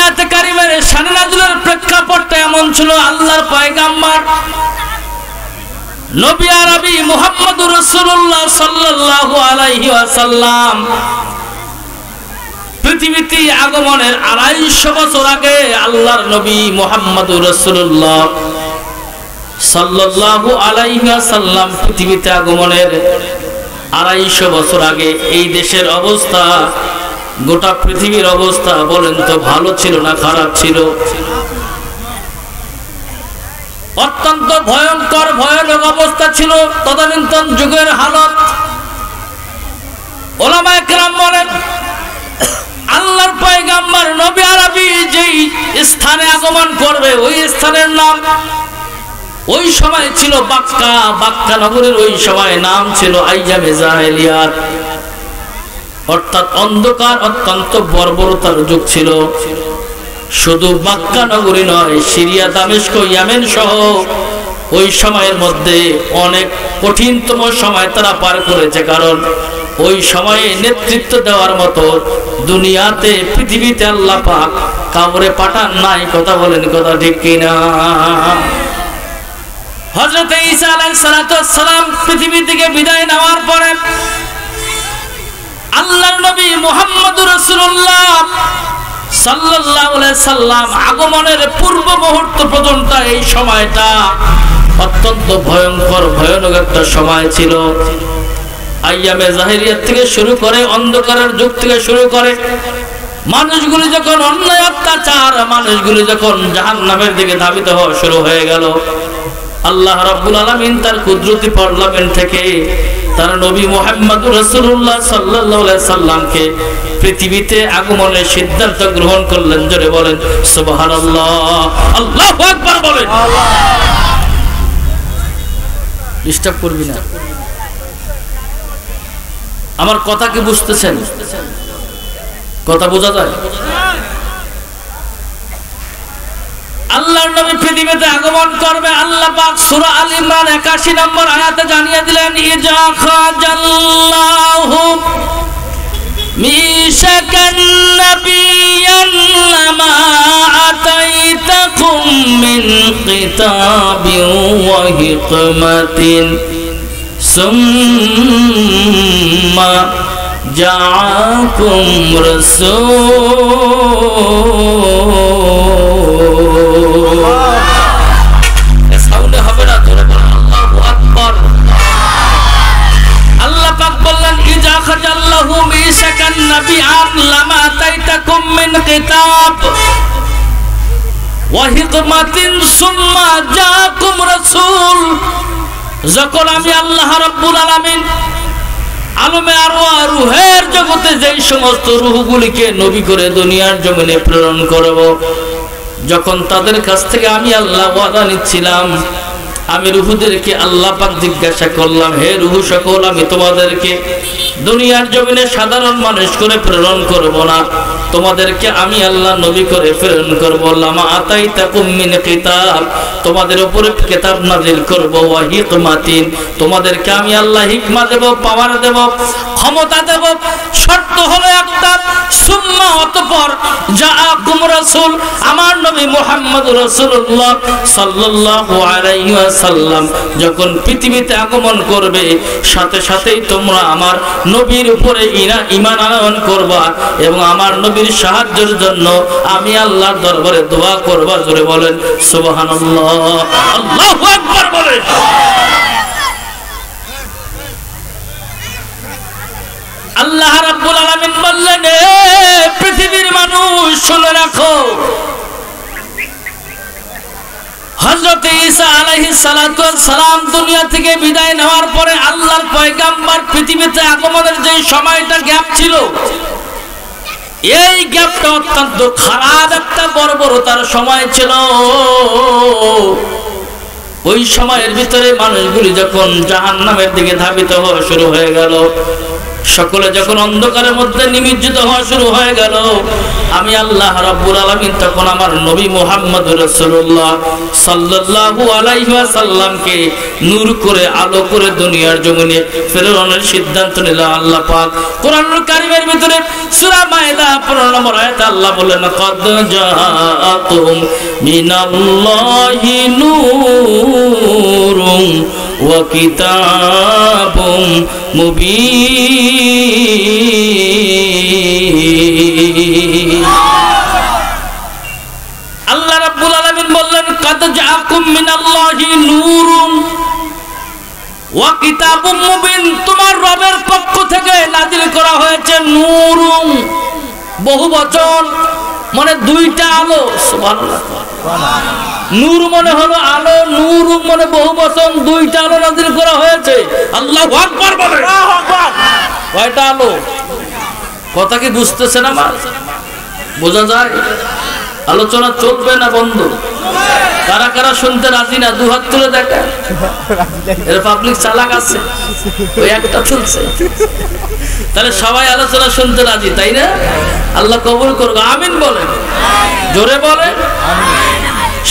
আয়াতে কারিমের শানে নাযিলের প্রেক্ষাপটটা এমন ছিল, আল্লাহর পয়গাম্বর নবী আরবি মুহাম্মদুর রাসূলুল্লাহ সাল্লাল্লাহু আলাইহি ওয়াসাল্লাম পৃথিবীতে আগমনের 250 বছর আগে আল্লাহর নবী মুহাম্মদুর রাসূলুল্লাহ সাল্লাল্লাহু আলাইহি ওয়াসাল্লাম পৃথিবীতে আগমনের 250 বছর আগে এই দেশের অবস্থা, গোটা পৃথিবীর অবস্থা বলেন তো ভালো ছিল না খারাপ ছিল? অত্যন্ত ভয়ঙ্কর ভয়ানক অবস্থা ছিল তদানীন্তন যুগের হালত। উলামায়ে কেরাম বলেন, আল্লাহর পয়গাম্বর নবী আরবি যেই স্থানে আগমন করবে ওই স্থানের নাম ওই সময় ছিল বাক্কা। বাক্কা নগরের ওই সময় নাম ছিল আইয়ামে জাহেলিয়াত, অর্থাৎ অন্ধকার অত্যন্ত বর্বরতার যুগ ছিল। শুধু বাক্কা নগরী নয়, সিরিয়া, দামেস্ক, ইয়েমেন সহ ওই সময়ের মধ্যে অনেক কঠিনতম সময় তারা পার করেছে। কারণ ওই সময়ে নেতৃত্ব দেওয়ার মতো দুনিয়াতে পৃথিবীতে আল্লাহ পাক কাউরে পাঠান নাই। কথা বলেন, কথা ঠিক কিনা? হযরত ঈসা আলাইহিস সালাম পৃথিবী থেকে বিদায় নেওয়ার পরে আল্লাহর নবী মুহাম্মদুর রাসূলুল্লাহ সাল্লাল্লাহু আলাইহি সাল্লাম আগমনের পূর্ব মুহূর্ত পর্যন্ত এই সময়টা অত্যন্ত ভয়ঙ্কর ভয়ানক একটা সময় ছিল। আইয়ামে জাহেলিয়াত থেকে শুরু করে, অন্ধকারের যুগ থেকে শুরু করে, মানুষগুলি যখন অন্যায় অত্যাচার, মানুষগুলি যখন জাহান্নামের দিকে ধাবিত হওয়া শুরু হয়ে গেল, আল্লাহ রাব্বুল আলামিন তার কুদরতি পার্লামেন্ট থেকে তার নবী মুহাম্মদুর রাসূলুল্লাহ সাল্লাল্লাহু আলাইহি সাল্লামকে পৃথিবীতে আগমনের সিদ্ধান্ত গ্রহণ করলেন। জোরে বলেন সুবহানাল্লাহ, আল্লাহু আকবার বলেন। ডিস্টার্ব করবি না, আমার কথা কি বুঝতেছেন? কথা বোঝা যায়? আল্লাহর নবী পৃথিবীতে আগমন করবে। আল্লাহ পাক সূরা আল ইমরান 81 নম্বর আয়াতে জানিয়ে দিলেন, ইজা খাজাল্লাহু মিশাকান নাবিয়ান লামা আতাইতাকুম মিন কিতাবিন ওয়া হিকমাতিন সুম্মা জাআকুম রাসূল। সাউন্ডে হবে না, জোরে বলেন আল্লাহু আকবার। আল্লাহ পাক বললেন, ইজা খাজাল্লাহু মিশাকান নাবিয়ান লামা আতাইতাকুম মিন কিতাব ওয়া হিকমাতিন সুম্মা জাআকুম রাসূল। যখন আমি আল্লাহ রাব্বুল আলামিন আলমে আরওয়াহ রূহের জগতে যেই সমস্ত রূহগুলিকে নবী করে দুনিয়ার জমিনে প্রেরণ করব, যখন তাদের কাছ থেকে আমি আল্লাহ ওয়াদা নিচ্ছিলাম, আমি রূহদেরকে আল্লাহ পাক জিজ্ঞাসা করলাম, হে রূহ সকল, আমি তোমাদেরকে দুনিয়ার জমিনে সাধারণ মানুষ করে প্রেরণ করব না, তোমাদেরকে আমি আল্লাহ নবী করে প্রেরণ করব। লামা আতাইতাকুম মিন কিতাব, তোমাদের উপরে কিতাব নাযিল করব, ওয়া হিকমাতিন, তোমাদেরকে আমি আল্লাহ হিকমা দেব, পাওয়ার দেব, ক্ষমতা দেব। শর্ত হলো একটা, সুম্মা অতঃপর জাআকুম রাসূল, আমার নবী মুহাম্মদুর রাসূলুল্লাহ সাল্লাল্লাহু আলাইহি ওয়াসাল্লাম যখন পৃথিবীতে আগমন করবে, সাথে সাথেই তোমরা আমার নবীর উপরে ঈমান আনয়ন করবা এবং আমার নবীর সাহায্যের জন্য আমি আল্লাহর দরবারে দোয়া করবা। জোরে বলেন সুবহানাল্লাহ, আল্লাহু আকবার বলেন। আল্লাহ রাব্বুল আলামিন বললেন, পৃথিবীর মানুষ শুনে রাখো, হযরত ঈসা আলাইহিস সালাম দুনিয়া থেকে বিদায় নেওয়ার পরে আল্লাহর পয়গাম্বর পৃথিবীতে আগমনের যে সময়টা গ্যাপ ছিল, এই গ্যাপটা অত্যন্ত খারাপ একটা বর্বরতার সময় ছিল। ওই সময়ের ভিতরে মানুষগুলি যখন জাহান্নামের দিকে ধাবিত হওয়া শুরু হয়ে গেল, সকলে যখন অন্ধকারের মধ্যে নিমজ্জিত হওয়া শুরু হয়ে গেল, আমি আল্লাহ রাব্বুল আলামিন তখন আমার নবী মুহাম্মদুর রাসূলুল্লাহ সাল্লাল্লাহু আলাইহি ওয়াসাল্লামকে নূর করে আলো করে দুনিয়ার জমিনে প্রেরণের সিদ্ধান্ত নিল আল্লাহ পাক। কোরআনুল কারীমের ভিতরে সূরা মায়েদা 15 নম্বর আয়াতে আল্লাহ বলেন, ক্বাদ জাআকুম মিনাল্লাহি নূরুন ওয়া কিতাবুম মুবিন। আল্লাহ রাব্বুল আলামিন বললেন, ক্বাদ জাআকুম মিনাল্লাহি নূরুন ওয়া কিতাবুম মুবিন, তোমার রবের পক্ষ থেকে নাযিল করা হয়েছে নূরুন, বহু বচন মানে দুইটা আলো। সুবহানাল্লাহ। নূর মানে হলো আলো, নূর মানে বহু বচন, দুইটা আলো নাযিল করা হয়েছে। আল্লাহু আকবার বলে। আল্লাহু আকবার। কয়টা আলো? কথা কি বুঝতেছেন আমার? বোঝা যায়? আলোচনা চলবে না বন্ধ? কারা কারা শুনতে রাজি না দু হাত তুলে দেখে। এর পাবলিক চালাক আছে, ওই একটা চলছে। তাহলে সবাই আলোচনা শুনতে রাজি, তাই না? আল্লাহ কবুল করুক। আমিন বলেন, জোরে বলেন।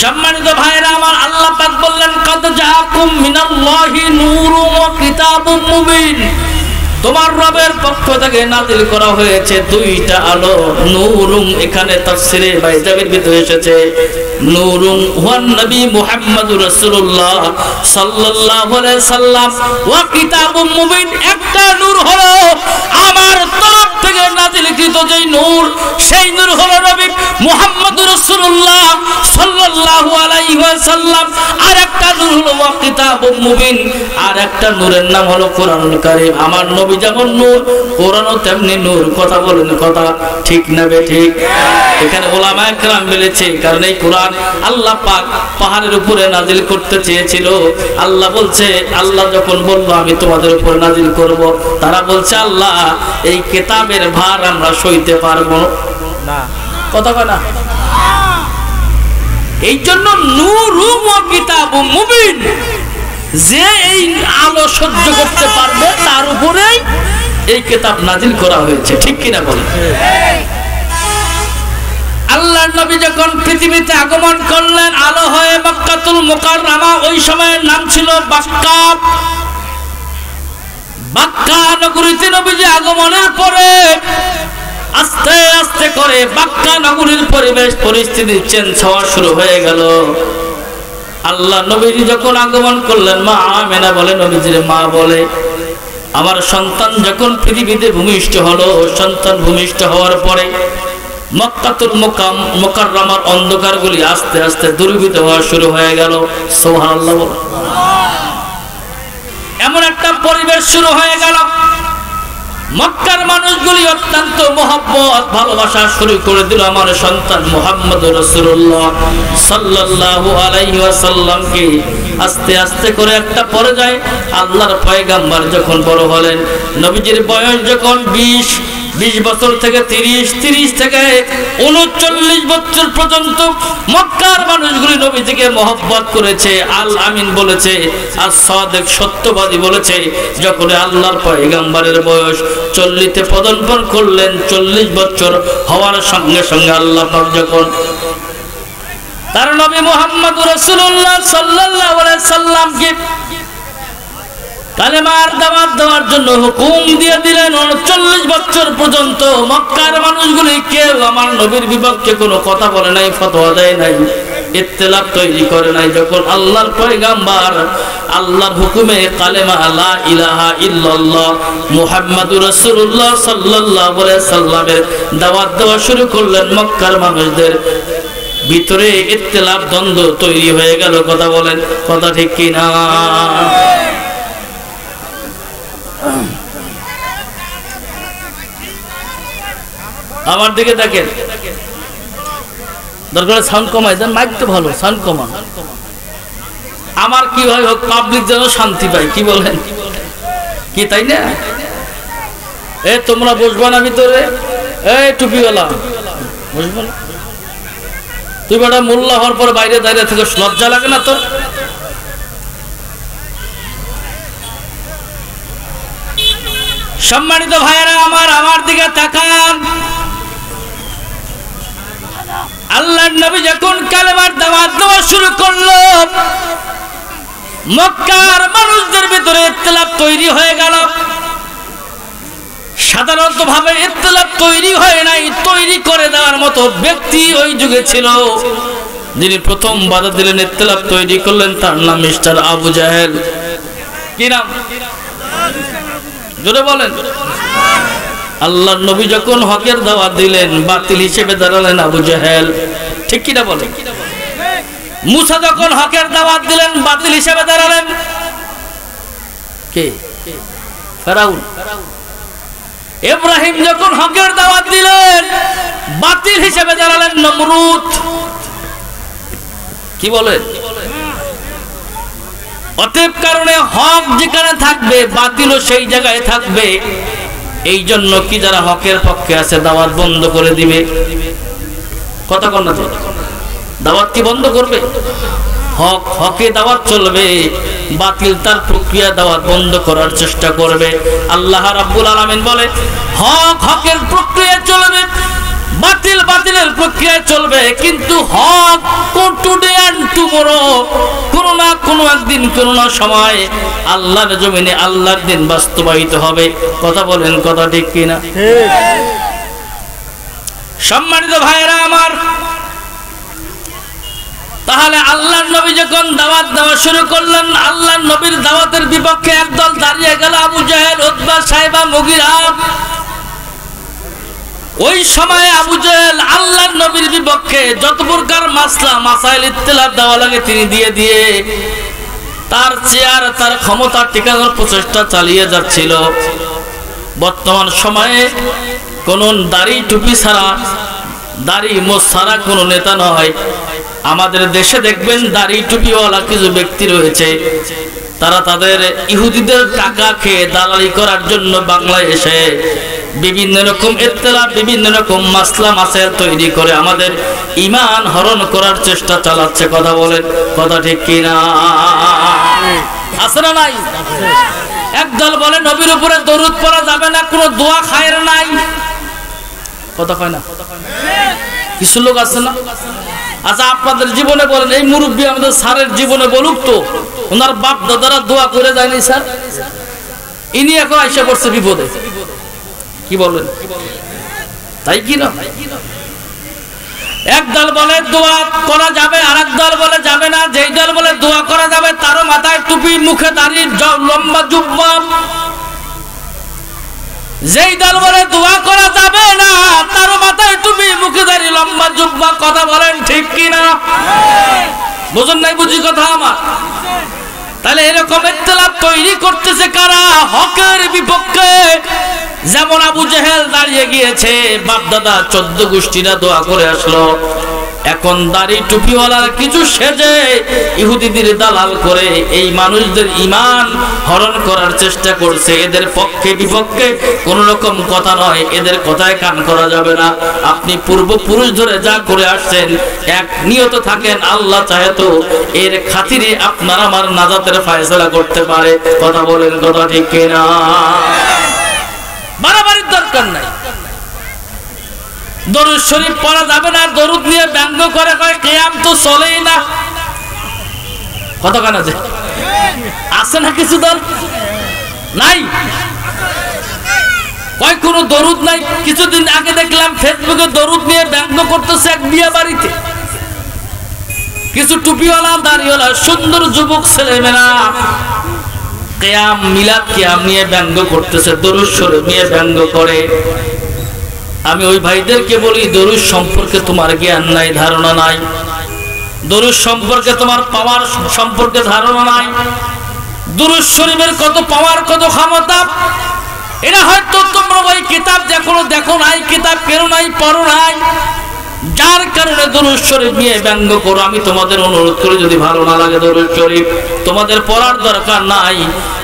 সম্মানিত ভাইরা আমার, আল্লাহ পাক বললেন, ক্বাদ জাআকুম মিনাল্লাহি নূরুন ওয়া কিতাবুম মুবিন, তোমার রবের পক্ষ থেকে নাযিল করা হয়েছে দুইটা আলো। নূরুন এখানে তাফসিরে বাইজাবির ভিতরে এসেছে নূরুন ওয়ান নবী মুহাম্মদুর রাসূলুল্লাহ সাল্লাল্লাহু আলাইহি সাল্লাম ওয়া কিতাবুম মুবিন, একটা নূর হলো আমার তরফ থেকে নাযিলকৃত যেই নূর, সেই নূর হলো নবী মুহাম্মদুর রাসূলুল্লাহ সাল্লাল্লাহু আলাইহি ওয়াসাল্লাম। আর একটা নূর হলো ওয়া কিতাবুম মুবিন, আর একটা নূরের নাম হলো কোরআনুল কারীম। আমার নবী যেমন নূর, কোরআনও তেমনি নূর। কথা বলেন, কথা ঠিক না বেঠিক? এখানে উলামায়ে কেরাম বলেছে, কারণ এই কোরআন আল্লাহ পাক পাহাড়ের উপরে নাজিল করতে চেয়েছিল। আল্লাহ বলছে, আল্লাহ যখন বলল আমি তোমাদের উপর নাজিল করব, তারা বলছে আল্লাহ এই কিতাবের ভার আমরা সইতে পারবো না। কথা কয় না? এই জন্য নূরুন ওয়া কিতাবুম মুবিন, যে এই আলো সহ্য করতে পারবে তার উপরেই এই কিতাব নাজিল করা হয়েছে। ঠিক কিনা বলেন? আল্লাহর নবী যখন পৃথিবীতে আগমন করলেন আলো হয়ে মক্কাতুল মুকাররমা, ওই সময়ের নাম ছিল বাক্কা। বাক্কা নগরীতে নবীজি আগমনের পরে আস্তে আস্তে করে বাক্কা নগরীর পরিবেশ পরিস্থিতি চেঞ্জ হওয়া শুরু হয়ে গেল। আল্লাহ নবীজি যখন আগমন করলেন, মা আমেনা বলে, নবীজির মা বলে, আমার সন্তান যখন পৃথিবীতে ভূমিষ্ঠ হলো, সন্তান ভূমিষ্ঠ হওয়ার পরে মক্কাতুল মুকাররমার অন্ধকারগুলি আস্তে আস্তে দূরীভূত হওয়া শুরু হয়ে গেল। সুবহানাল্লাহ। এমন একটা পরিবেশ শুরু হয়ে গেল, মক্কার মানুষগুলি অত্যন্ত মহব্বত ভালোবাসা শুরু করে দিল আমার সন্তান মুহাম্মদুর রাসূলুল্লাহ সাল্লাল্লাহু আলাইহি ওয়াসাল্লামকে। আস্তে আস্তে করে একটা পর্যায়ে আল্লাহর পয়গম্বর যখন বড় হলেন, নবীজির বয়স যখন 20 বছর থেকে 30 থেকে 39 বছর পর্যন্ত মক্কার মানুষগুলি নবীজিকে মহব্বত করেছে, আল আমিন বলেছে, আর সাদিক সত্যবাদী বলেছে। যখন আল্লাহর পয়গম্বরের বয়স 40-তে পদার্পণ করলেন, 40 বছর হওয়ার সঙ্গে সঙ্গে আল্লাহ পাক যখন তার নবী মুহাম্মদুর রাসূলুল্লাহ সাল্লাল্লাহু আলাইহি সাল্লামকে কালেমার দাওয়াত দেওয়ার জন্য হুকুম দিয়ে দিলেন। 39 বছর পর্যন্ত মক্কার মানুষগুলি কেউ আমার নবীর বিপক্ষে কোনো কথা বলে নাই, ফতোয়া দেয় নাই, ইখতিলাফ তৈরি করে নাই। যখন আল্লাহর পয়গম্বর আল্লাহর হুকুমে কালেমা লা ইলাহা ইল্লাল্লাহ মুহাম্মাদুর রাসূলুল্লাহ সাল্লাল্লাহু আলাইহি সাল্লামের দাওয়াত দেওয়া শুরু করলেন, মক্কার মানুষদের ভিতরে ইখতিলাফ দ্বন্দ্ব তৈরি হয়ে গেল। কথা বলেন, কথা ঠিক কি না? আমার দিকে দেখেন, দরকার সাউন্ড কমাই দেন, মাইক তো ভালো, সাউন্ড কমান। আমার কি হয় হোক, পাবলিক যেন শান্তি পায়। কি বলেন? কি তাই না? তোমরা বসবা না ভিতরে? টুপিওয়ালা বসবা না? তুই বড় মোল্লা হওয়ার পর বাইরে দাঁড়িয়ে থেকে লজ্জা লাগে না তোর? সম্মানিত ভাইয়েরা আমার দিকে তাকান। আল্লাহর নবী যখন কালেমার দাওয়াত দেওয়া শুরু করলো, মক্কার মানুষদের ভিতরে ইখতিলাফ তৈরি হয়ে গেল। সাধারণত ভাবে ইখতিলাফ তৈরি হয় নাই, তৈরি করে দেওয়ার মতো ব্যক্তি ওই যুগে ছিল। যিনি প্রথম বাধা দিলেন, ইখতিলাফ তৈরি করলেন, তার নাম মিস্টার আবু জাহেল। কি নাম? জোরে বলেন। আল্লাহর নবী যখন হকের দাওয়াত দিলেন, বাতিল হিসেবে দাঁড়ালেন আবু জাহেল। ঠিক কি না বলেন? মুসা যখন হকের দাওয়াত দিলেন, বাতিল হিসেবে দাঁড়ালেন কে? ফেরাউন। ইব্রাহিম যখন হকের দাওয়াত দিলেন, বাতিল হিসেবে দাঁড়ালেন নমরুদ। কি বলেন? অতএব কারণে হক যেখানে থাকবে, বাতিলও সেই জায়গায় থাকবে। এই জন্য কি যারা হকের পক্ষে আছে দাওয়াত বন্ধ করে দিবে? কথা কন না? দাওয়াত কি বন্ধ করবে? হকে দাওয়াত চলবে, বাতিল তার প্রক্রিয়া দাওয়াত বন্ধ করার চেষ্টা করবে। আল্লাহ রাব্বুল আলামিন বলে, হক হকের প্রক্রিয়া চলবে, বাতিল বাতিলের প্রক্রিয়া চলবে। কিন্তু হক টুডে এন্ড টুমরো, কোন না কোন একদিন, কোন না সময় আল্লাহর জমিনে আল্লাহর দিন বাস্তবায়িত হবে। কথা বলেন, কথা ঠিক কিনা? সম্মানিত ভাইয়েরা আমার, তাহলে আল্লাহর নবী যখন দাওয়াত দেওয়া শুরু করলেন, আল্লাহর নবীর দাওয়াতের বিপক্ষে একদল দাঁড়িয়ে গেল, আবু জাহেল, উতবা, সাইবা, মুগিরা। ওই সময় আবু জাহেল আল্লাহর নবীর বিপক্ষে যত প্রকার মাসলা মাসাইল ইখতিলাফ দেওয়া লাগে তিনি দিয়ে তার চেয়ার, তার ক্ষমতা টিকানোর প্রচেষ্টা চালিয়ে যাচ্ছিল। বর্তমান সময়ে কোন দাড়ি টুপি ছাড়া, দাড়ি মোছ ছাড়া কোন নেতা নয়। আমাদের দেশে দেখবেন দাড়ি টুপিওয়ালা কিছু ব্যক্তি রয়েছে, তারা তাদের ইহুদিদের টাকা খেয়ে দালালি করার জন্য বাংলায় এসে বিভিন্ন রকম ইখতিলাফ, বিভিন্ন রকম মাসলা মাসাইল তৈরি করে আমাদের ঈমান হরণ করার চেষ্টা চালাচ্ছে। কথা বলেন, কথা ঠিক কিনা? আছে না নাই? একদল বলে নবীর উপরে দরুদ পড়া যাবে না, কোনো দোয়া খায়ের নাই। কথা কয় না? কিছু লোক আছে না? আচ্ছা, আপনাদের জীবনে বলেন, এই মুরব্বী আমাদের স্যারের জীবনে বলুক তো, ওনার বাপ দাদারা দোয়া করে যায়নি স্যার? ইনি এখন আইসা পড়ছে বিপদে। কি বলেন? তাই কি না? এক দল বলে দোয়া করা যাবে, আর এক দল বলে যাবে না। যেই দল বলে দোয়া করা যাবে, তারও মাথায় টুপি, মুখে দাড়ি, লম্বা জুব্বা। যেই দল বলে দোয়া করা যাবে না, তারও মাথায় টুপি, মুখে দাড়ি, লম্বা জুব্বা। কথা বলেন, ঠিক কি না? বুঝুন নাই? বুঝি কথা আমার? তাহলে এরকম ইখতিলাফ তৈরি করতেছে কারা? হকের বিপক্ষে। যেমন আবু জাহেল দাঁড়িয়ে গিয়েছে, বাপ দাদা 14 গোষ্ঠীরা দোয়া করে আসলো। এখন দাড়ি টুপিওয়ালার কিছু সেজে ইহুদিদের দালাল করে এই মানুষদের ঈমান হরণ করার চেষ্টা করছে। এদের পক্ষে বিপক্ষে কোন রকম কথা নয়, এদের কথায় কান করা যাবে না। আপনি পূর্বপুরুষ ধরে যা করে আসছেন, এক নিয়ত থাকেন, আল্লাহ চাহে তো এর খাতিরে আপনার আমার নাজাতের ফয়সালা করতে পারে। কথা বলেন, কথা ঠিক কিনা? বাড়াবাড়ির দরকার নাই। দরুদ শরীফ পড়া যাবে না, দরুদ নিয়ে ব্যঙ্গ করে, কয় কিয়াম তো চলেই না। কত কেন আছে না? কিছু দল নাই, কয় কোনো দরুদ নাই। কিছুদিন আগে দেখলাম ফেসবুকে দরুদ নিয়ে ব্যঙ্গ করতেছে এক বিয়ে বাড়িতে। কিছু টুপিওয়ালা, দাড়িওয়ালা, সুন্দর যুবক ছেলেমেয়েরা কিয়াম, মিলাদ কিয়াম নিয়ে ব্যঙ্গ করতেছে, দরুদ শরীফ নিয়ে ব্যঙ্গ করে। আমি ওই ভাইদেরকে বলি, দরুদ সম্পর্কে তোমার জ্ঞান নাই, ধারণা নাই। দরুদ সম্পর্কে তোমার পাওয়ার সম্পর্কে ধারণা নাই। দরুদ শরীফের কত পাওয়ার, কত ক্ষমতা, এটা হয়তো তোমরা ওই কিতাব দেখো নাই, কিতাব কেন নাই, পড়ো নাই, যার কারণে দরুদ শরীফ নিয়ে ব্যঙ্গ করো। আমি তোমাদের অনুরোধ করি, যদি ভালো না লাগে দরুদ শরীফ তোমাদের পড়ার দরকার নাই,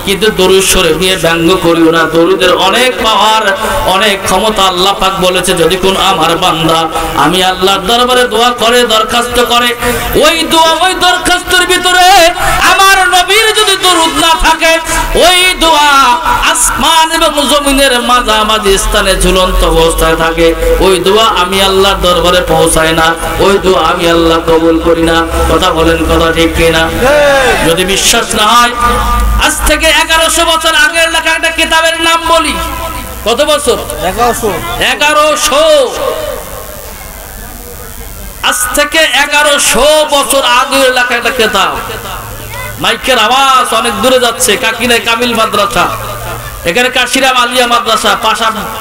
কিন্তু দরুদ শরীফ নিয়ে ব্যঙ্গ করিও না। দরুদের অনেক পাওয়ার, অনেক ক্ষমতা। আল্লাহ পাক বলেছে, যদি কোন আমার বান্দা আমি আল্লাহর দরবারে দোয়া করে, দরখাস্ত করে, ওই দোয়া ওই দরখাস্তের ভিতরে আমার নবীর যদি দরুদ না থাকে, ওই দোয়া আসমান এবং জমিনের মাঝামাঝি স্থানে ঝুলন্ত অবস্থায় থাকে, ওই দোয়া আমি আল্লাহর দরবারে পৌঁছায় না, ওই দোয়া আমি আল্লাহ কবুল করি না। কথা বলেন, কথা ঠিক কিনা? যদি বিশ্বাস না হয়, আজ থেকে 1100 বছর আগের লেখা একটা কিতাবের নাম বলি। কত বছর? 1100। আজ থেকে 1100 বছর আগের লেখা একটা কিতাব। মাইকের আওয়াজ অনেক দূরে যাচ্ছে। কাকিনাই কামিল মাদ্রাসা, এখানে কাশিরাম আলিয়া মাদ্রাসা,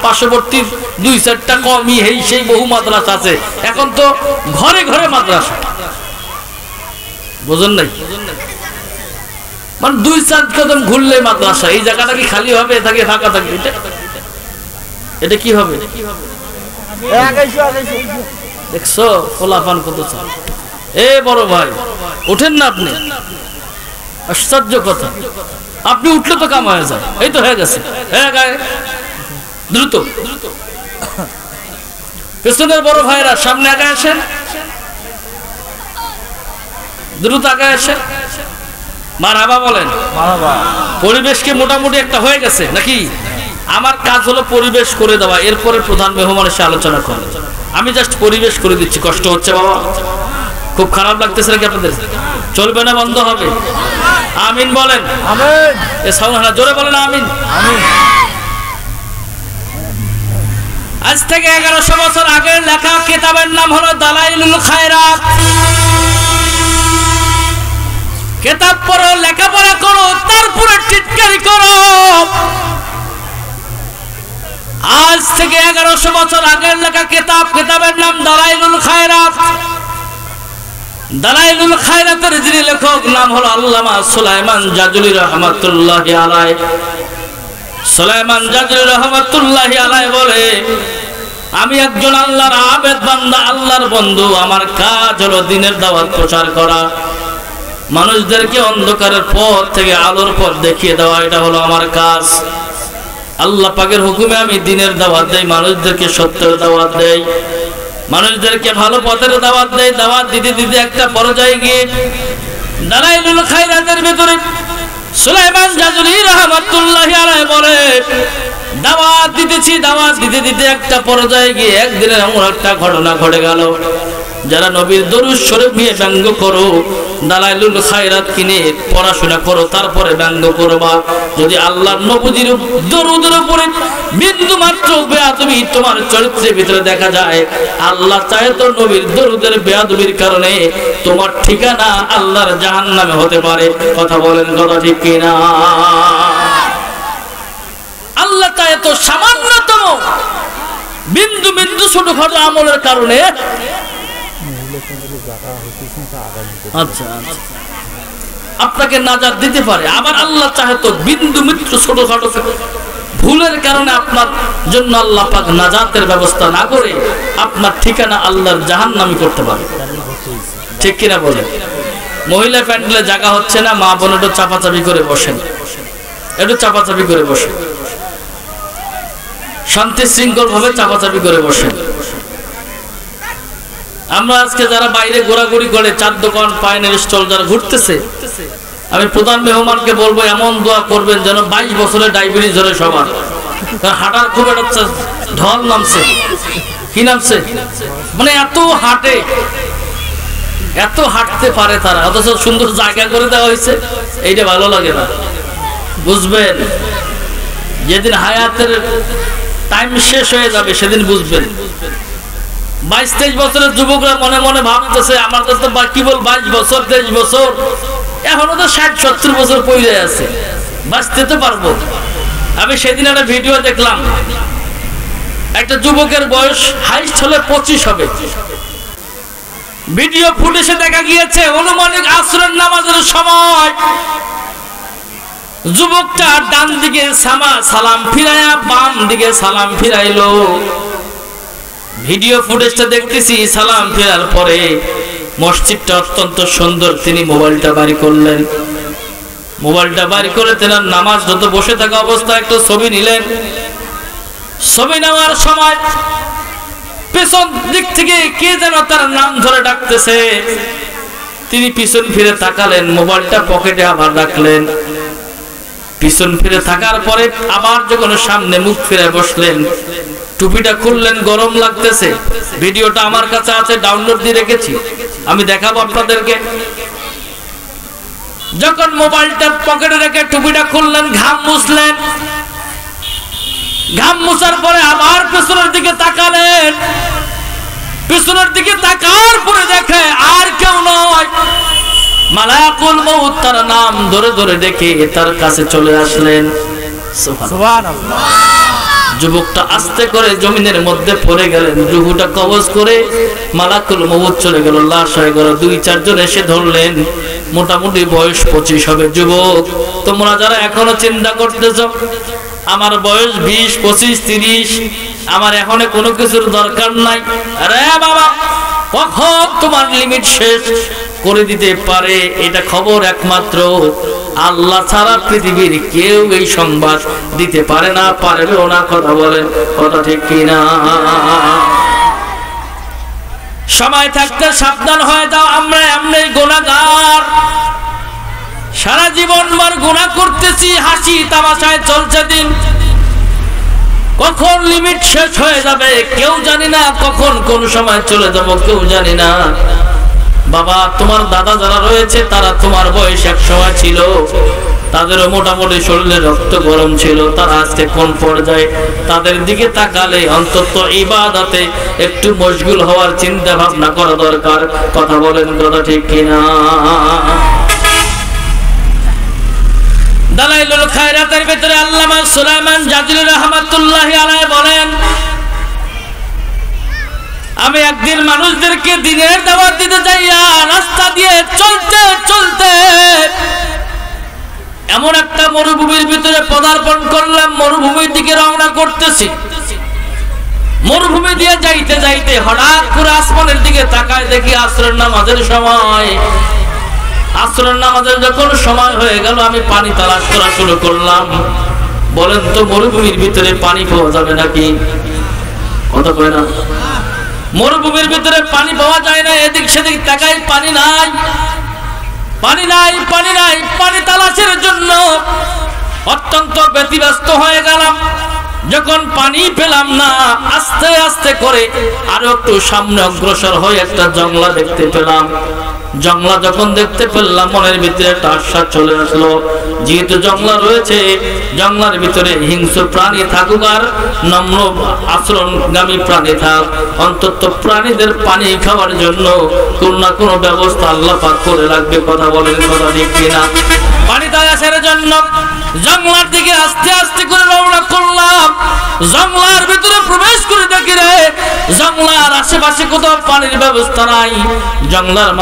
পার্শ্ববর্তী 2-4টা কমই সেই বহু মাদ্রাসা আছে। এখন তো ঘরে ঘরে মাদ্রাসা, বুঝুন নাই? মানে 2-4 কদম ঘুরলে মাদ্রাসা। এই জায়গাটা কি খালি হবে? থাকে ফাঁকা থাকে? এটা কি হবে? দেখছো ফলাফান কত চাল। এ বড় ভাই, ওঠেন না আপনি? আশ্চর্য কথা, আপনি উঠলে তো কাম হয়ে যায়। এই তো হয়ে গেছে, হয়ে গায়ে দ্রুত। পেছনের বড় ভাইরা সামনে আগে আসেন, দ্রুত আগে আসেন। মারহাবা বলেন। পরিবেশকে মোটামুটি একটা হয়ে গেছে নাকি? আমার কাজ হলো পরিবেশ করে দেওয়া, এরপরে প্রধান মেহমান এসে আলোচনা করে। আমি জাস্ট পরিবেশ করে দিচ্ছি। কষ্ট হচ্ছে বাবা? খুব খারাপ লাগতেছে নাকি আপনাদের? চলবে না, বন্ধ হবে? আমিন বলেন। আমিন। এ সাউন্ড জোরে বলেন আমিন। আমিন। আজ থেকে 1100 বছর আগের লেখা কিতাবের নাম হলো দালাইলুল খায়রাত। কিতাব পড়ো, লেখাপড়া করো, তারপরে টিটকারি করো। আজ থেকে 1100 বছর আগের লেখা কিতাব, কিতাবের নাম দালাইলুল খায়রাত। দালাইলুল খায়রাতের যিনি লেখক নাম হলো আল্লামা সুলাইমান জাজুলি রহমাতুল্লাহি আলাইহি। সুলাইমান জাজুলি রহমাতুল্লাহি আলাইহি বলে, আমি একজন আল্লাহর আবেদ বান্দা, আল্লাহর বন্ধু। আমার কাজ হলো দ্বীনের দাওয়াত প্রচার করা, মানুষদেরকে অন্ধকারের পথ থেকে আলোর পথ দেখিয়ে দেওয়া। এটা হলো আমার কাজ। আল্লাহ পাকের হুকুমে আমি দ্বীনের দাওয়াত দেই, মানুষদেরকে সত্যের দাওয়াত দেই, মানুষদেরকে ভালো পথের দাওয়াত দেই। দাওয়াত দিতে দিতে একটা পর্যায়ে গিয়ে দালাইলুল খায়রাতের ভিতরে সুলাইমান জাজুলি রাহমাতুল্লাহি আলাইহি বলে, দাওয়াত দিতেছি, দাওয়াত দিতে দিতে একটা পর্যায়ে গিয়ে একদিনের এমন একটা ঘটনা ঘটে গেল। যারা নবীর দরুদ শরীফ নিয়ে ব্যঙ্গ করো, দালাইলুল খায়রাত কিনে পড়াশোনা করো, তারপরে ব্যঙ্গ করবা। যদি আল্লাহর নবীর দরুদের উপরে বিন্দু মাত্র বেয়াদবি তোমার চরিত্রের ভিতরে দেখা যায়, আল্লাহ চায় তো নবীর দরুদের বেয়াদবির কারণে তোমার ঠিকানা আল্লাহর জাহান্নামে হতে পারে। কথা বলেন, কথা ঠিক কিনা? আল্লাহ চায় তো সামান্যতম বিন্দু বিন্দু ছোটখাটো আমলের কারণে আচ্ছা আপনাকে নাজাত দিতে পারে। আবার আল্লাহ চাহে তো বিন্দু মিত্র ছোটখাটো ভুলের কারণে আপনার জন্য আল্লাহ পাক নাজাতের ব্যবস্থা না করে আপনার ঠিকানা আল্লাহর জাহান্নামী করতে পারে। ঠিক কিনা বলেন? মহিলা প্যান্ডেলে জায়গা হচ্ছে না, মা বোন একটু চাপাচাপি করে বসেন, একটু চাপাচাপি করে বসেন, শান্তি শৃঙ্খল ভাবে চাপাচাপি করে বসেন। আমরা আজকে যারা বাইরে ঘোরাঘুরি করে, চার দোকান পাইনের স্টল যারা ঘুরতেছে, আমি প্রধান মেহমানকে বলবো এমন দোয়া করবেন যেন 22 বছরের ডায়াবেটিস ধরে সবার। হাঁটার খুব একটা ঢল নামছে। কি নামছে? মানে এত হাঁটে, এত হাঁটতে পারে তারা, অথচ সুন্দর জায়গা করে দেওয়া হয়েছে। এইটা ভালো লাগে না, বুঝবেন? যেদিন হায়াতের টাইম শেষ হয়ে যাবে সেদিন বুঝবেন। 22-23 বছরের যুবকরা মনে মনে ভাবতেছে আমাদের তো কি বল 22 বছর 23 বছর, এখনো তো 60-70 বছর পড়ে আছে, বাঁচতে তো পারবো। আমি সেদিন একটা ভিডিও দেখলাম, একটা যুবকের বয়স হাইস্ট হলে 25 হবে। ভিডিও ফুটেজে দেখা গিয়েছে অনুমানিক আসরের নামাজের সময় যুবকটা ডান দিকে সালাম ফিরাইয়া বাম দিকে সালাম ফিরাইলো। ভিডিও ফুটেজটা দেখতেছি, সালাম ফেরার পরে মসজিদটা অত্যন্ত সুন্দর। তিনি মোবাইলটা বাড়ি করলেন, মোবাইলটা বাড়ি করে তেনার নামাজ যত বসে থাকা অবস্থায় একটা ছবি নিলেন। ছবি নেওয়ার সময় পেছন দিক থেকে কে যেন তার নাম ধরে ডাকতেছে। তিনি পিছন ফিরে তাকালেন, মোবাইলটা পকেটে আবার রাখলেন। পিছন ফিরে থাকার পরে আবার যখন সামনে মুখ ফিরে বসলেন, টুপিটা খুললেন, গরম লাগতেছে। ভিডিওটা আমার কাছে আছে, ডাউনলোড দিয়ে রেখেছি, আমি দেখাবো আপনাদেরকে। যখন মোবাইলটা পকেটে রেখে টুপিটা খুললেন, ঘাম মুছলেন, ঘাম মুছার পরে আবার পেছনের দিকে তাকালেন। পেছনের দিকে তাকার পরে দেখে আর কেউ নয়, মালাকুল মউত তার নাম ধরে ধরে ডেকে তার কাছে চলে আসলেন। সুবহানাল্লাহ। যুবকটা আস্তে করে জমিনের মধ্যে পড়ে গেলেন, রূহটা কবজ করে মালাকুল মউত চলে গেল, লাশ হয়ে গেল। 2-4 জন এসে ধরলেন, মোটামুটি বয়স 25 হবে। যুবক, তোমরা যারা এখনো চিন্তা করতেছ আমার বয়স 20, 25, 30, আমার এখনো কোনো কিছুর দরকার নাই, আরে বাবা, কখন তোমার লিমিট শেষ করে দিতে পারে এটা খবর একমাত্র আল্লাহ ছাড়া পৃথিবীর কেউ এই সংবাদ দিতে পারে না, পারবেও না। কথা বলেন, কথা ঠিক কিনা? সময় থাকতে সাবধান হয়ে যাও। আমরা এমনি গুনাহগার, সারা জীবন ভর গুনাহ করতেছি, হাসি তামাশায় চলছে দিন। কখন লিমিট শেষ হয়ে যাবে কেউ জানি না, কখন কোন সময় চলে যাব কেউ জানি না। বাবা, তোমার দাদা যারা রয়েছে তারা তোমার বয়স এক সময় ছিল, তাদেরও মোটামুটি শরীরে রক্ত গরম ছিল, তারা আজকে কোন পর্যায়ে? তাদের দিকে তাকালে অন্তত ইবাদতে একটু মশগুল হওয়ার চিন্তা ভাবনা করা দরকার। কথা বলেন, কথা ঠিক কিনা? দালাইলুল খায়রাতের ভিতরে আল্লামা সুলাইমান জাজিলি রাহমাতুল্লাহি আলাইহি বলেন, আমি একদিন মানুষদেরকে দ্বীনের দাওয়াত দিতে যাইয়া রাস্তা দিয়ে চলতে চলতে এমন একটা মরুভূমির ভিতরে পদার্পণ করলাম। মরুভূমির দিকে রওনা করতেছি, মরুভূমি দিয়ে যাইতে যাইতে হঠাৎ করে আসমানের দিকে তাকায় দেখি আসরের নামাজের সময়। আসরের নামাজের যখন সময় হয়ে গেল, আমি পানি তালাশ করা শুরু করলাম। বলেন তো, মরুভূমির ভিতরে পানি পাওয়া যাবে নাকি? কথা কয় না? মরুভূমির ভিতরে পানি পাওয়া যায় না। এদিক সেদিক তাকাই, পানি নাই, পানি নাই, পানি নাই। পানি তালাশের জন্য অত্যন্ত ব্যতিব্যস্ত হয়ে গেলাম। যখন পানি পেলাম না, আস্তে আস্তে করে আরো একটু সামনে অগ্রসর হয়ে একটা জংলা দেখতে পেলাম। জংলা যখন দেখতে পেলাম, মনের ভিতরে একটা আশা চলে আসলো, যেহেতু জংলা রয়েছে, জংলার ভিতরে হিংস্র প্রাণী থাকুক আর নম্র আচরণগামী প্রাণী থাক, অন্তত প্রাণীদের পানি খাওয়ার জন্য কোন না কোনো ব্যবস্থা আল্লাহ পাক করে রাখবে। কথা বলেন, কথা ঠিক কিনা? পানি তালাশের জন্য জংলার দিকে আস্তে আস্তে করে রওনা করলাম। জংলার ভিতরে প্রবেশ করে দেখি রে, জংলার আশেপাশে কোথাও পানির ব্যবস্থা নাই। জংলার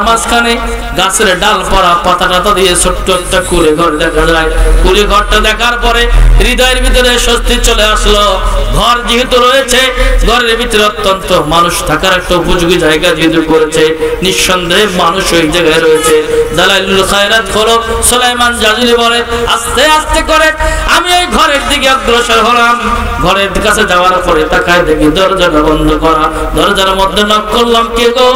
মাঝখানে গাছের ডাল পড়া পাতা টাতা দিয়ে ছোট্ট একটা কুড়ে ঘর দেখা যায়। কুড়ে ঘরটা দেখার পরে হৃদয়ের ভিতরে স্বস্তি চলে আসলো। ঘর যেহেতু রয়েছে, ঘরের ভিতরে অত্যন্ত মানুষ থাকার একটা উপযোগী জায়গা যেহেতু করেছে, নিঃসন্দেহে মানুষ ওই জায়গায় রয়েছে। দালাইলুল খায়রাত হলো সুলাইমান জাজিলি বলে, আস্তে আস্তে করে আমি এই ঘরের দিকে অগ্রসর হলাম। ঘরের কাছে যাওয়ার পরে তাকায় দেখি দরজাটা বন্ধ করা। দরজার মধ্যে নক করলাম, কে গো?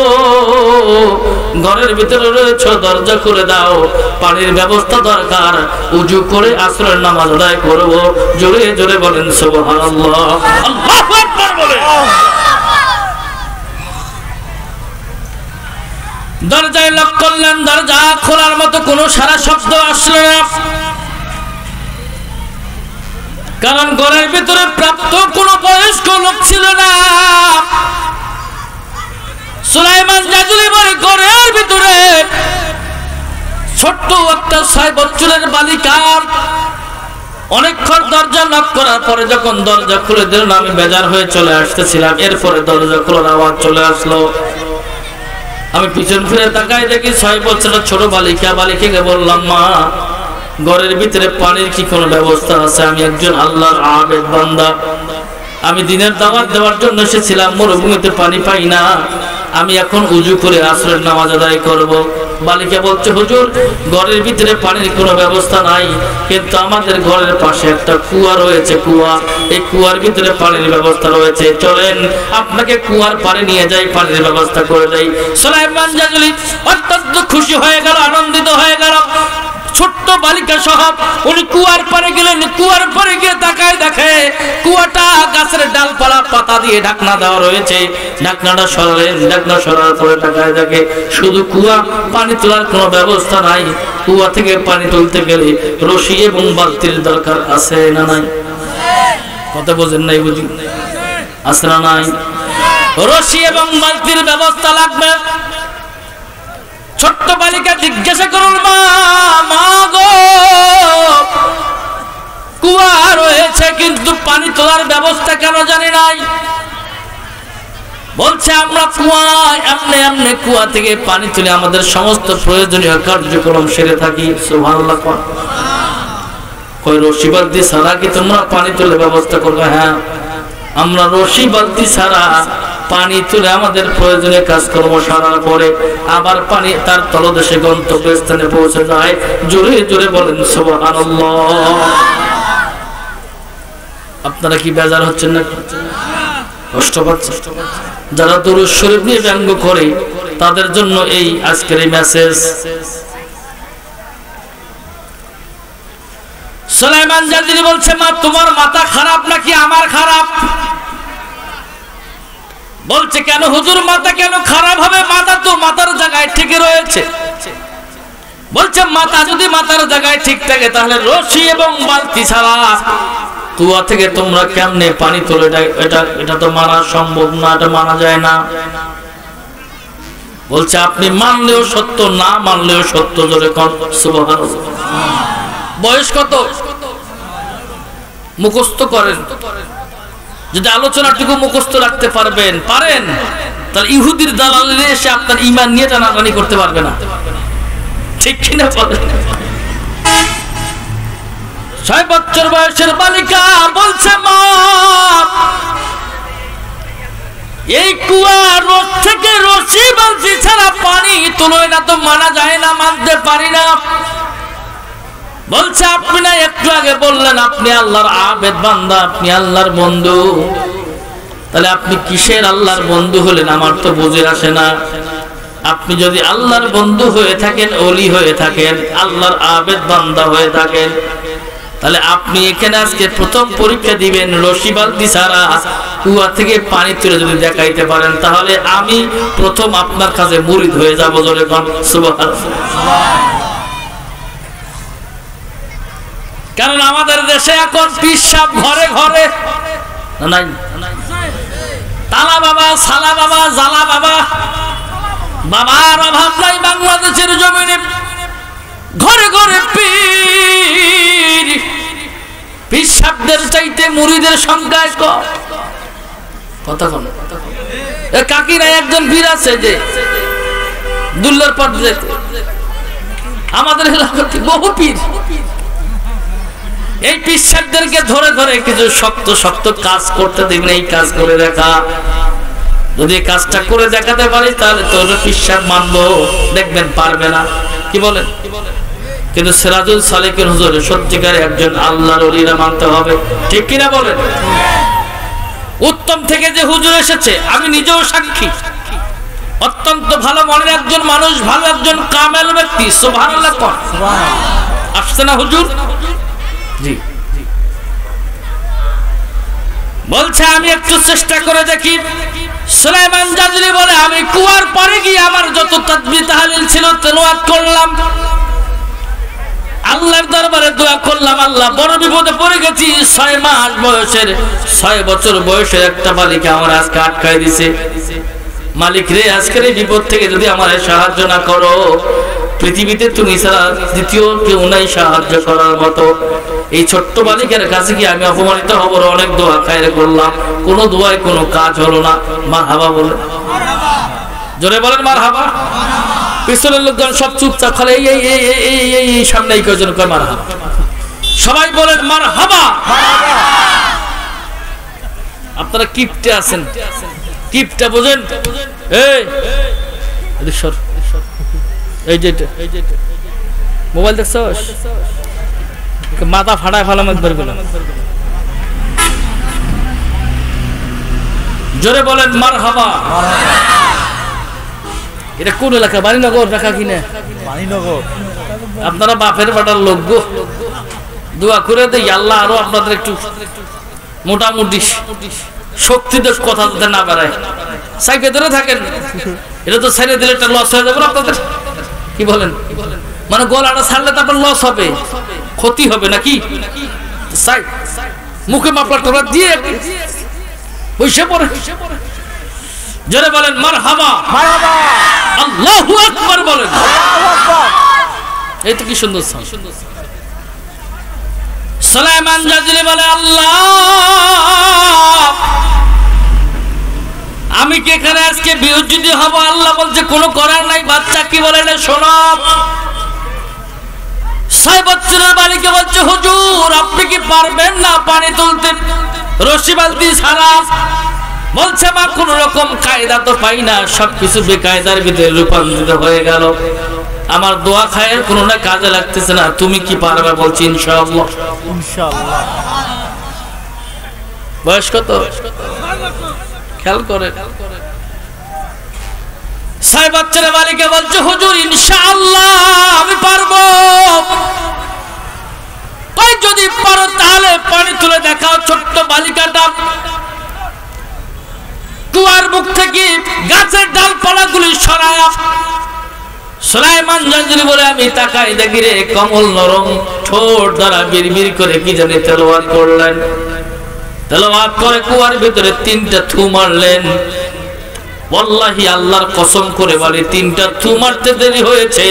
ঘরের ভিতরে রয়েছে, দরজা খুলে দাও, পানির ব্যবস্থা দরকার, উজু করে আসরের নামাজ আদায় করব। জোরে জোরে বলেন সুবহানাল্লাহ, আল্লাহু আকবার বলে। দরজায় লক করলেন, দরজা খোলার মতো কোনো সারা শব্দ আসলো না, কারণ ঘরের ভিতরে প্রাপ্ত কোনো বয়স্ক লোক ছিল না। সুলাইমান জাজিলি বলে, ঘরের ভিতরে ছোট্ট একটা 6 বছরের বালিকা। অনেকক্ষণ দরজা নক করার পরে যখন দরজা খুলে দিলেন, আমি বেজার হয়ে চলে আসতেছিলাম, এরপরে দরজা খোলার আওয়াজ চলে আসলো। আমি পিছন ফিরে তাকাই দেখি 6 বছরের ছোট বালিকাকে বললাম, মা, ঘরের ভিতরে পানির কি কোনো ব্যবস্থা আছে? আমি একজন আল্লাহর আবেদ বান্দা, আমি দিনের দাওয়াত দেওয়ার জন্য এসেছিলাম, মরুভূমিতে পানি পাই না, আমি এখন উজু করে আসরের নামাজ আদায় করব। বালিকা বলছে, হুজুর ঘরের ভিতরে পানির কোনো ব্যবস্থা নাই, কিন্তু আমাদের ঘরের পাশে একটা কুয়া রয়েছে, কুয়া, এই কুয়ার ভিতরে পানির ব্যবস্থা রয়েছে, চলেন আপনাকে কুয়ার পানি নিয়ে যাই, পানির ব্যবস্থা করে দেই। সুলাইমান জাজুলি অত্যন্ত খুশি হয়ে গেল, আনন্দিত হয়ে গেল। ছোট্ট বালিকা সহ উনি কুয়ার পারে গেলেন। কুয়ার পারে গিয়ে তাকায়, দেখে কুয়াটা গাছের ডালপালা পাতা দিয়ে ঢাকনা দেওয়া রয়েছে। ঢাকনাটা সরালেন, ঢাকনা সরার পরে তাকায় দেখে শুধু কুয়া, পানি তোলার কোনো ব্যবস্থা নাই। কুয়া থেকে পানি তুলতে গেলে রশি এবং বালতির দরকার আছে না নাই? কথা বোঝেন নাই বুঝি? আছে না নাই? রশি এবং বালতির ব্যবস্থা লাগবে। ছোট্ট বালিকা জিজ্ঞাসা করল, মা গো, কুয়া রয়েছে কিন্তু পানি তোলার ব্যবস্থা কেন জানি নাই? বলছে, আমরা কুয়ায় এমনি এমনি কুয়া থেকে পানি তুলে আমাদের সমস্ত প্রয়োজনীয় কার্যক্রম সেরে থাকি। সুবহানাল্লাহ। কই রশি বালতি ছাড়া কি তোমরা পানি তুলে ব্যবস্থা করবে? হ্যাঁ, আমরা রশি বালতি ছাড়া পানি তুলে আমাদের প্রয়োজনীয় কাজকর্ম সারার পরে আবার পানি তার তলদেশে গন্তব্যস্থানে পৌঁছে যায়। জোরে জোরে বলেন সুবহানাল্লাহ। আপনারা কি বেজার হচ্ছেন না? কষ্ট পাচ্ছেন? যারা দুরূদ শরীফ নিয়ে ব্যঙ্গ করে তাদের জন্য এই আজকের এই মেসেজ। সুলাইমান জাজিরি বলছে, মা তোমার মাথা খারাপ নাকি আমার খারাপ? বলছে, কেন হুজুর মাথা কেন খারাপ হবে? মাথা তো মাথার জায়গায় ঠিক রয়েছে। বলছে, মাথা যদি মাথার জায়গায় ঠিক থাকে তাহলে রশি এবং বালতি ছাড়া কুয়া থেকে তোমরা কেমনে পানি তোলে? এটা তো মানা সম্ভব না, এটা মানা যায় না। বলছে, আপনি মানলেও সত্য, না মানলেও সত্য। জোরে কোন সুবহানাল্লাহ। বয়স কত? মুখস্থ করেন। যদি আলোচনাটুকু মুখস্থ রাখতে পারেন তাহলে ইহুদির দালালেরা এসে আপনার ঈমান নিয়ে টানাটানি করতে পারবে না। ঠিক কিনা বলেন? 6 বছর বয়সের বালিকা বলছে, মা এই কুয়ার রোদ থেকে রশি বালতি ছাড়া পানি তোলো, এটা তো মানা যায় না, মানতে পারি না। বলছে, আপনি না একটু আগে বললেন আপনি আল্লাহর আবেদ বান্দা, আপনি আল্লাহর বন্ধু, তাহলে আপনি কিসের আল্লাহর বন্ধু হলেন? আমার তো বুঝে আসে না। আপনি যদি আল্লাহর বন্ধু হয়ে থাকেন, ওলি হয়ে থাকেন, আল্লাহর আবেদ বান্দা হয়ে থাকেন, তাহলে আপনি এখানে আজকে প্রথম পরীক্ষা দিবেন রশি বালতি ছাড়া কুয়া থেকে পানি তুলে যদি দেখাইতে পারেন তাহলে আমি প্রথম আপনার কাছে মুরিদ হয়ে যাব। জোরে কোন সুবহানাল্লাহ। কারণ আমাদের দেশে এখন পিসাব ঘরে ঘরে নাই। তালা বাবা, সালা বাবা, জালা বাবা, বাবার অভাব নাই বাংলাদেশের জমিনে। ঘরে ঘরে পীর, পিসাবদের চাইতে মুরিদের সংখ্যা কম। কথা কম। কাকিরা একজন পীর আছে যে দুল্লার পর যেতে, আমাদের এলাকাতে বহু পীর। এই পিসাবদেরকে ধরে ধরে কিছু শক্ত শক্ত কাজ করতে দিবেন। এই কাজ করে দেখা, যদি কাজটা করে দেখাতে পারি তাহলে তো পিসাব মানবো, দেখবেন পারবে না। কি বলেন? কিন্তু সিরাজুল সালেকের হুজুর সত্যিকারে একজন আল্লাহর ওলিরা মানতে হবে। ঠিক কিনা বলেন? উত্তম থেকে যে হুজুর এসেছে আমি নিজেও সাক্ষী, অত্যন্ত ভালো মনের একজন মানুষ, ভালো একজন কামেল ব্যক্তি। সুবহানাল্লাহ। আসছে না হুজুর? জি। বলছে, আমি একটু চেষ্টা করে দেখি। সুলাইমান জাজরি বলে, আমি কুয়ার পারে গিয়ে আমার যত তাসবিহ তাহলিল ছিল তেলাওয়াত করলাম, আল্লাহর দরবারে দোয়া করলাম। আল্লাহ, বড় বিপদে পড়ে গেছি। 6 মাস বয়সের, 6 বছর বয়সের একটা বালিকা আমার আজকে আটকায় দিছে। মালিক রে, আজকের এই বিপদ থেকে যদি আমার সাহায্য না করো, পৃথিবীতে তুমি ছাড়া দ্বিতীয় কেউ নাই সাহায্য করার মতো। এই ছোট্ট বালিকার কাছে কি আমি অপমানিত হব? অনেক দোয়া খায়রে করলাম, কোনো দোয়ায় কোনো কাজ হলো না। মারহাবা বলেন, জোরে বলেন মারহাবা। পিছনের লোকজন সব চুপচাপ, খালি এই সামনে এই কয়জন কয় মারহাবা। সবাই বলেন মারহাবা। আপনারা কিপটে আছেন, কিপটা বোঝেন? এই এই যে মোবাইল দেখছস, মাথা ফাটায় ফেলাম একবার গুলো। জোরে বলেন মারহাবা। এটা কোন এলাকা? বাণীনগর ঢাকা কিনা? বাণীনগর। আপনারা বাপের বাটার লোক গো, দোয়া করে দেই আল্লাহ আরো আপনাদের একটু মোটামুটি শক্তিতে কথা যাতে না বাড়ায়। সাইকে ধরে থাকেন, এটা তো ছেড়ে দিলে একটা লস হয়ে যাবে আপনাদের। কি বলেন? মানে গলাটা ছাড়লে তারপর লস হবে, ক্ষতি হবে নাকি? মুখে মাপলা টোলা দিয়ে বসে পড়ে। জোরে বলেন মারহাবা, আল্লাহু আকবার বলেন। এই তো কি সুন্দর। সুলাইমান জাজিলি বলে, আল্লাহ আমি কি এখানে আজকে বিউজিত হব? আল্লাহ বলছে কোনো করার নাই। বাচ্চা কি বলে শোনো। 6 বছরের বালিকা বলছে, হুজুর আপনি কি পারবেন না পানি তুলতে রশি বালতি ছাড়া? বলছে মা কোন রকম কায়দা তো পাই না, সবকিছু বেকায়দার ভিতরে রূপান্তরিত হয়ে গেল। আমার দোয়া খায়ের কোনো না কাজে লাগতেছে না, তুমি কি পারবে? বলছি ইনশাআল্লাহ। ইনশাআল্লাহ। বয়স কত? খেয়াল করে। 6 বছরের বালিকা বলছে, হুজুর ইনশাআল্লাহ আমি পারবো। তাই যদি পারো তাহলে পানি তুলে দেখাও। ছোট্ট বালিকাটা কুয়ার মুখ থেকে গাছের ডালপালাগুলি সরায়া সুলাইমান জাঞ্জুরি বলে আমি তাকাই দেখি রে কমল নরম ঠোঁট দ্বারা বিড়বিড় করে কি জানি তেলাওয়াত করলেন। তেলাওয়াত করে কুয়ার ভিতরে 3টা থু মারলেন। ওয়াল্লাহি আল্লাহর কসম করে বলি 3টা থু মারতে দেরি হয়েছে,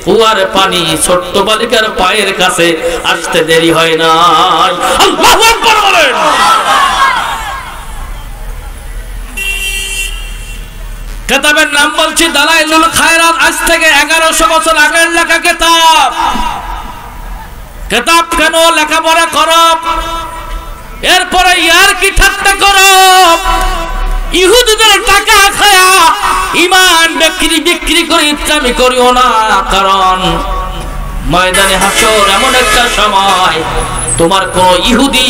কুয়ার পানি ছোট্ট বালিকার পায়ের কাছে আসতে দেরি হয় না। আল্লাহু আকবার বলেন। কিতাবের নাম বলছি দালাইলুল খায়রাত, আজ থেকে 1100 বছর আগের লেখা কিতাব। কিতাব কেন লেখাপড়া করো, এরপরে ইয়ার কি ঠাট্টা করো, ইহুদিদের টাকা খায়া ঈমান বিক্রি করে ইসলামি করিও না। কারণ ময়দানে হাসর এমন একটা সময় তোমার কোন ইহুদি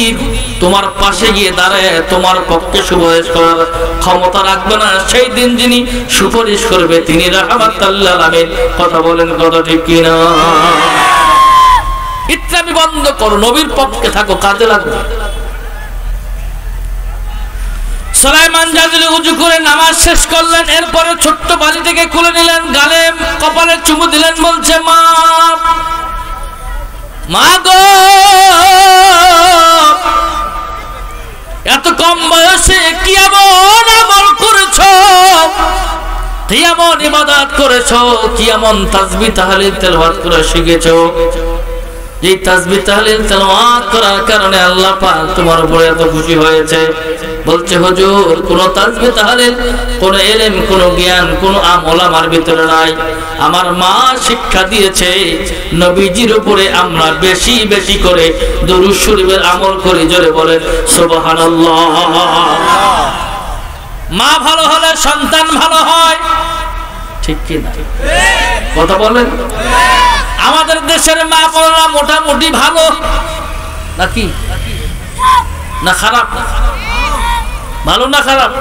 তোমার পাশে গিয়ে দাঁড়ায় তোমার পক্ষে সুপারিশ করার ক্ষমতা রাখবে না। সেই দিন যিনি সুপারিশ করবে তিনি রাহমাতুল লিল আলামিন। কথা বলেন কথা ঠিক কিনা? ইসলামি বন্ধ করো, নবীর পক্ষে থাকো, কাজে লাগবে। সুলাইমান জাজিলি উজু করে নামাজ শেষ করলেন, এরপরে ছোট্ট বালি থেকে খুলে নিলেন, গালে কপালে চুমু দিলেন, বলছে মা মা গো এত কম বয়সে কি এমন আমল করেছো, কি এমন ইবাদত করেছো, কি এমন তাসবিহ তাহলিল তেলাওয়াত করে শিখেছো, এই তাসবিহ তাহলিল তেলাওয়াত করার কারণে আল্লাহ পাক তোমার উপরে এত খুশি হয়েছে। বলছে হুজুর কোন তাসবিহ তাহলিল, কোন ইলম, কোন জ্ঞান, কোন আমল আমার ভিতরে নাই। আমার মা শিক্ষা দিয়েছে নবীজির উপরে আমরা বেশি বেশি করে দুরূদ শরীফের আমল করি। জোরে বলেন সুবহানাল্লাহ। মা ভালো হলে সন্তান ভালো হয়, ঠিক কি না? কথা বলেন। আমাদের দেশের মা বোনেরা মোটামুটি ভালো নাকি না খারাপ? ভালো না খারাপ?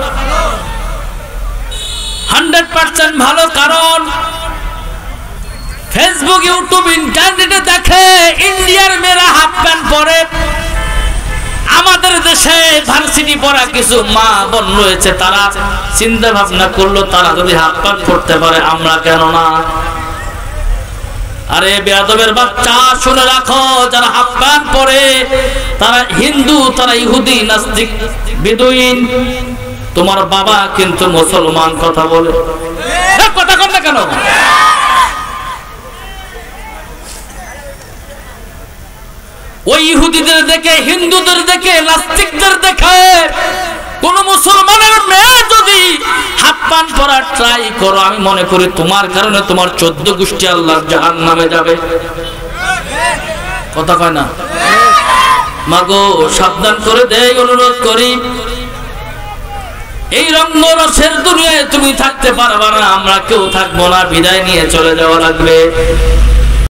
100% ভালো। কারণ ফেসবুক, ইউটিউব, ইন্টারনেটে দেখে ইন্ডিয়ার মেয়েরা হাফ প্যান্ট পরে। আমাদের দেশে ভার্সিটি পড়া কিছু মা বোন রয়েছে, তারা চিন্তা ভাবনা করলো তারা যদি হাফ প্যান্ট পরতে পারে আমরা কেন না? আরে বেয়াদবের বাচ্চা শুনে রাখো, যারা হাফ প্যান্ট পরে তারা হিন্দু, তারা ইহুদি, নাস্তিক, বেদুইন। তোমার বাবা কিন্তু মুসলমান। কথা বলে কথা কর না কেন? ওই ইহুদিদের দেখে, হিন্দুদের দেখে, নাস্তিকদের দেখে কোন মুসলমানের মেয়ে যদি হাফ প্যান্ট পরা ট্রাই করো, আমি মনে করি তোমার কারণে তোমার 14 গোষ্ঠী আল্লাহর জাহান্নামে যাবে। কথা কয় না? মাগো সাবধান করে দেই, অনুরোধ করি। এই রঙ্গরসের দুনিয়ায় তুমি থাকতে পারবা না, আমরা কেউ থাকবো না, বিদায় নিয়ে চলে যাওয়া লাগবে।